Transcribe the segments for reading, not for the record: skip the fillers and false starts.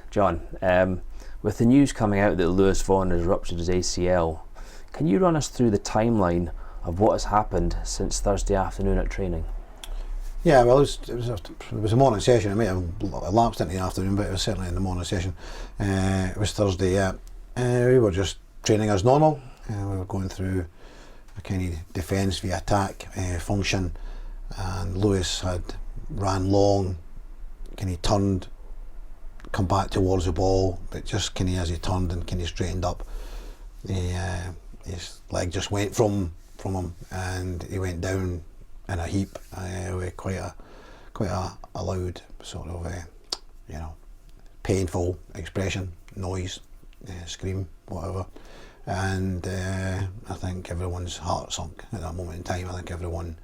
John, with the news coming out that Lewis Vaughan has ruptured his ACL, can you run us through the timeline of what has happened since Thursday afternoon at training? Yeah, well, it was a morning session. It might have lapsed into the afternoon, but it was certainly in the morning session. It was Thursday, yeah. We were just training as normal. We were going through a kind of defence via attack function, and Lewis had ran long, kind of turned, come back towards the ball, but just kind of as he turned and kind of straightened up, his leg just went from him, and he went down in a heap with quite a loud sort of painful expression, noise, scream, whatever. And I think everyone's heart sunk at that moment in time. I think everyone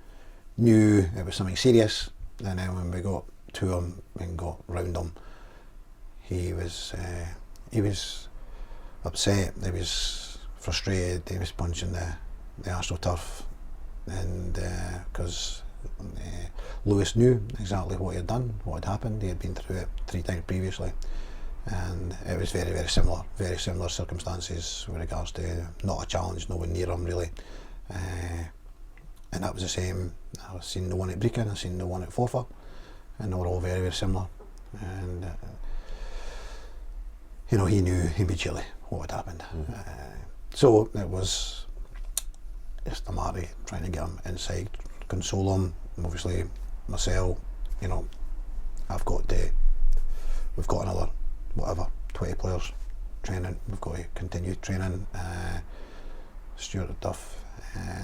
knew it was something serious, and then when we got to him and got round him, he was upset, he was frustrated, he was punching the AstroTurf, and because Lewis knew exactly what he had done, what had happened. He had been through it 3 times previously, and it was very very similar circumstances with regards to not a challenge, no one near him really, and that was the same. I've seen the one at Brecon, I've seen the one at Forfar, and they were all very similar, and he knew immediately what had happened. So it was just a matter of trying to get him inside, console him. Obviously myself, we've got another 20 players training, we've got to continue training. Stuart Duff,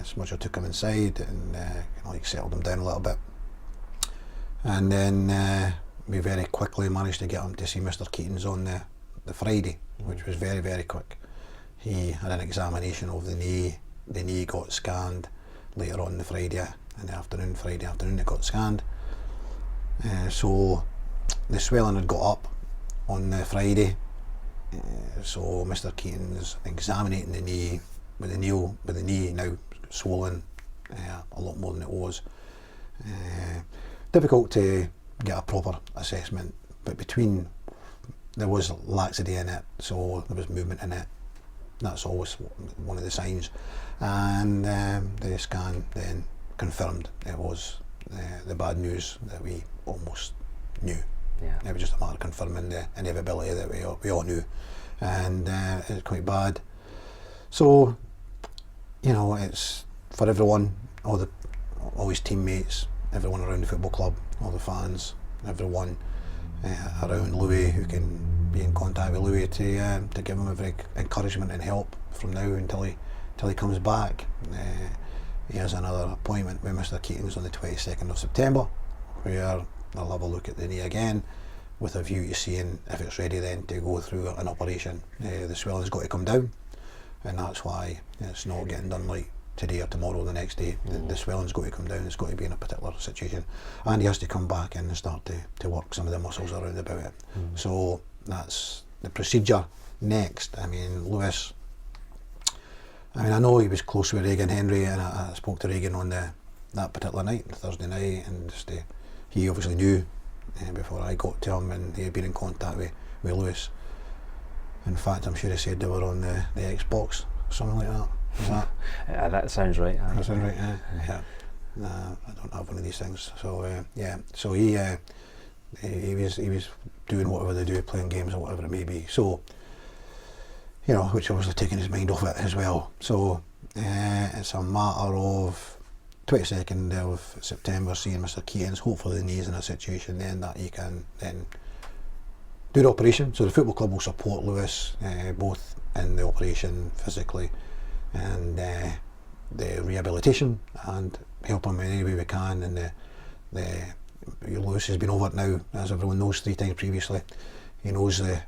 Smudger took him inside and settled him down a little bit, and then we very quickly managed to get him to see Mr. Keaton's on the Friday, which was very quick. He had an examination of the knee got scanned later on Friday afternoon it got scanned. So the swelling had got up on the Friday, so Mr. Keaton's examining the knee with the knee now swollen a lot more than it was. Difficult to get a proper assessment, but there was laxity in it, so there was movement in it. That's always one of the signs, and the scan then confirmed it was the bad news that we almost knew. Yeah. It was just a matter of confirming the inevitability that we all knew, and it was quite bad. So it's for everyone, all his teammates, everyone around the football club, all the fans, everyone around Louis who can be in contact with Louis to give him every encouragement and help from now until he comes back. He has another appointment with Mr. Keaton's on the 22nd of September, where they'll have a look at the knee again with a view to seeing if it's ready then to go through an operation. The swelling's got to come down, and that's why it's not getting done like today or tomorrow or the next day. The swelling's got to come down, it's got to be in a particular situation, and he has to come back in and start to work some of the muscles around about it. So that's the procedure next. Lewis, I know he was close with Regan Henry, and I spoke to Regan on that particular night, Thursday night, and he obviously knew before I got to him, and he had been in contact with Lewis. In fact, I'm sure he said they were on the Xbox, something like that. Is that? That sounds right. That sounds right, yeah. I don't have one of these things, so so he was doing whatever they do, playing games or whatever it may be, so which obviously taking his mind off it as well. So it's a matter of 22nd of September seeing Mr. Keaton's. Hopefully the knee's in a situation then that he can then do the operation. So the football club will support Lewis both in the operation physically and the rehabilitation, and help him in any way we can. And Lewis has been over it now, as everyone knows, 3 times previously. He knows the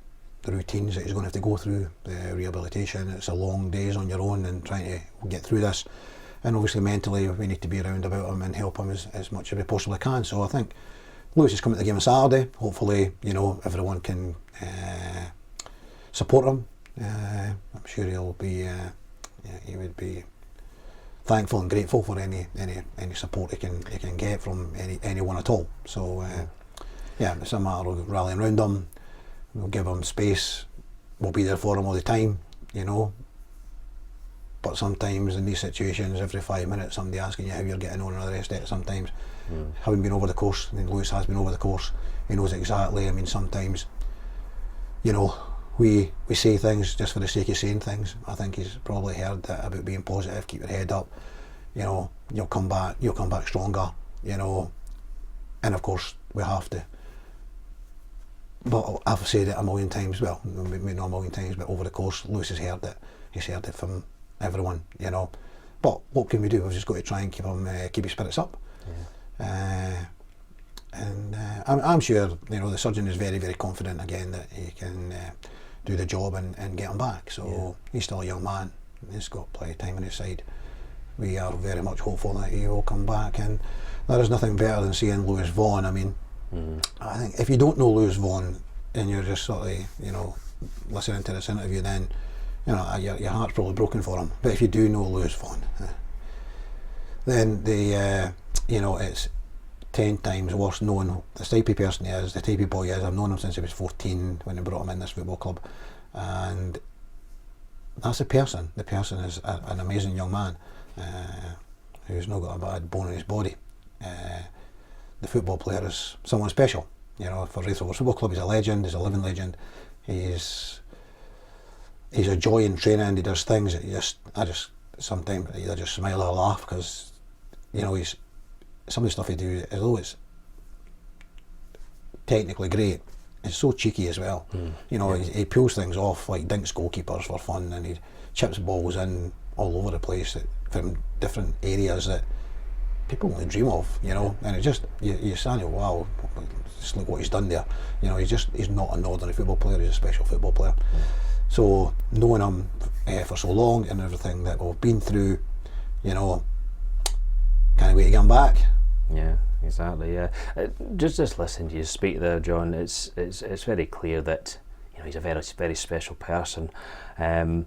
routines that he's going to have to go through, the rehabilitation. It's a long days on your own and trying to get through this, and obviously mentally we need to be around about him and help him as much as we possibly can. So I think Lewis is coming to the game on Saturday. Hopefully everyone can support him. I'm sure he'll be he would be thankful and grateful for any support he can get from anyone at all. So it's a matter of rallying around him. we'll give him space, we'll be there for him all the time, you know. But sometimes in these situations, every 5 minutes, somebody asking you how you're getting on and all the rest of it, sometimes, having been over the course, I mean, Lewis has been over the course, he knows exactly. I mean, sometimes, you know, we say things just for the sake of saying things. I think he's probably heard that about being positive, keep your head up, you know, you'll come back stronger, you know, and of course we have to. But I've said it a million times, well, maybe not a million times, but over the course, Lewis has heard it. He's heard it from everyone, you know. But what can we do? We've just got to try and keep his spirits up. Yeah. I'm sure, you know, the surgeon is very, very confident again that he can do the job and get him back. So he's still a young man. He's got plenty of time on his side. We are very much hopeful that he will come back, and there is nothing better than seeing Lewis Vaughan. I mean, I think if you don't know Lewis Vaughan and you're just sort of, you know, listening to this interview, then, you know, your heart's probably broken for him. But if you do know Lewis Vaughan, then you know, it's 10 times worse knowing the type of person he is, the type of boy he is. I've known him since he was 14 when they brought him in this football club, and that's the person. The person is an amazing young man who's not got a bad bone in his body. The football player is someone special, you know. For Raith Football Club, he's a legend. He's a living legend. He's a joy in training. He does things that I just sometimes either just smile or laugh, because, you know, some of the stuff he do, although it's technically great, it's so cheeky as well. You know, he pulls things off like dinks goalkeepers for fun, and he chips balls in all over the place from different areas that people only dream of, you know. And it just, you stand there, wow, just look what he's done there. You know, he's not an ordinary football player, he's a special football player. So knowing him for so long and everything that we've been through, you know, can't wait to get him back. Yeah, exactly. Yeah, just listening to you speak there, John, it's very clear that, you know, he's a very, very special person, and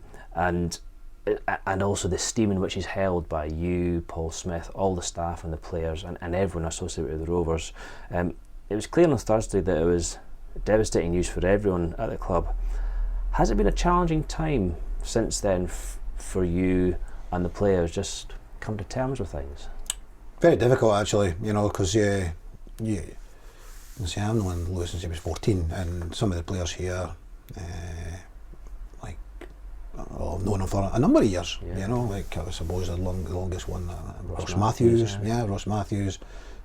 also the esteem in which he's held by you, Paul Smith, all the staff and the players and everyone associated with the Rovers. It was clear on Thursday that it was devastating news for everyone at the club. Has it been a challenging time since then for you and the players just come to terms with things? Very difficult, actually, you know, because I've known Lewis since he was 14, and some of the players here, I've known him for a number of years, you know, like I suppose the longest one, Ross Matthews, Ross Matthews,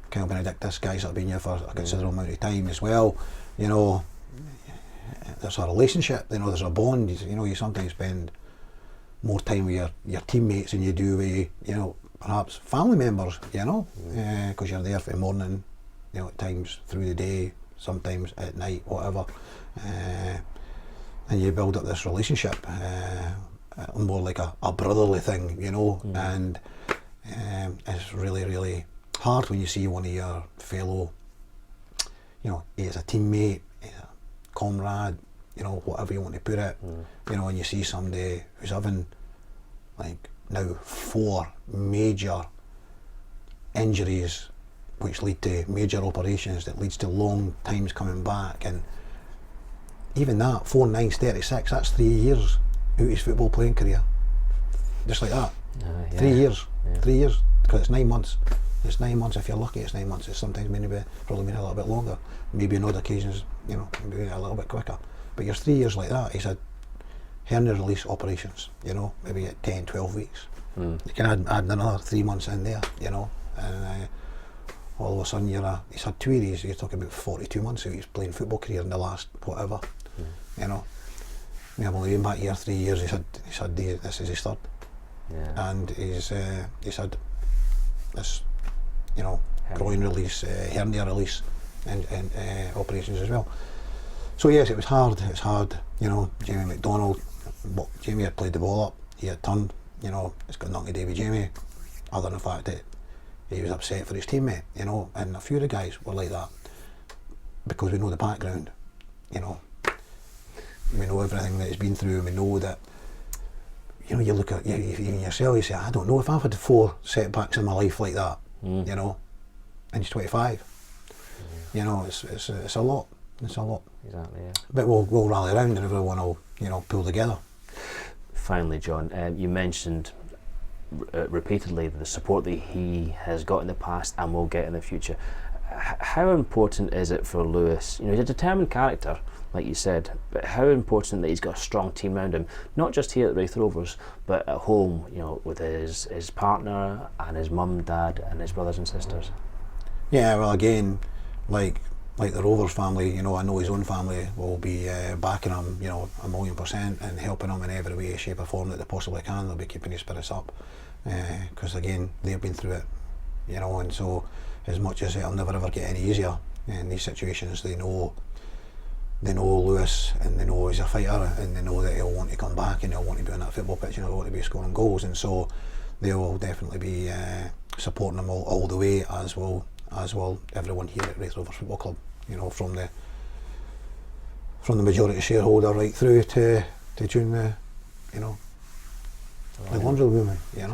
Kyle Benedictus, guys that have been here for a considerable amount of time as well, you know. There's a relationship, you know, there's a bond, you know, you sometimes spend more time with your teammates than you do with, you know, perhaps family members, you know, because you're there for the morning, you know, at times through the day, sometimes at night, whatever, and you build up this relationship, more like a brotherly thing, you know, and it's really, really hard when you see one of your fellow, you know, he's a teammate, he's a comrade, you know, whatever you want to put it, you know, and you see somebody who's having, like, now 4 major injuries which lead to major operations that leads to long times coming back, and even that, 4 9's 36, that's 3 years out of his football playing career, just like that. 3 years, 3 years, because it's 9 months. It's 9 months if you're lucky. It's 9 months. It's sometimes probably been a little bit longer. Maybe on other occasions, you know, maybe a little bit quicker. But you're 3 years like that. He's had hernia release operations, you know, maybe at 10, 12 weeks. You can add another 3 months in there, you know, and all of a sudden he's had 2 of these. You're talking about 42 months out of his playing football career in the last whatever, you know. I've only been back here 3 years. He's had this is his third, and he's had this, you know, groin release, hernia release, and operations as well. So yes, it was hard. It's hard, you know. Jamie McDonald, Jamie had played the ball up. He had turned. You know, it's got nothing to do with Jamie, other than the fact that he was upset for his teammate. You know, and a few of the guys were like that because we know the background. You know, we know everything that he's been through, and we know that. You know, you look at even yourself. You say, I don't know if I've had 4 setbacks in my life like that. You know, and he's 25. You know, it's a lot. It's a lot. Exactly, yeah. But we'll rally around and everyone will, pull together. Finally, John, you mentioned repeatedly the support that he has got in the past and will get in the future. How important is it for Lewis? He's a determined character, like you said, but how important that he's got a strong team around him, not just here at Raith Rovers, but at home, with his partner and his mum, dad, and his brothers and sisters? Yeah, well, again, like the Rovers family, I know his own family will be backing him, 1,000,000%, and helping him in every way, shape or form that they possibly can. They'll be keeping his spirits up, because again, they've been through it, and so as much as it'll never ever get any easier in these situations, they know Lewis, and they know he's a fighter, and they know that he'll want to come back and he'll want to be on that football pitch and he'll want to be scoring goals, and so they will definitely be supporting him all the way, as will everyone here at Raith Rovers Football Club, from the majority shareholder right through to June the laundry woman, Yeah.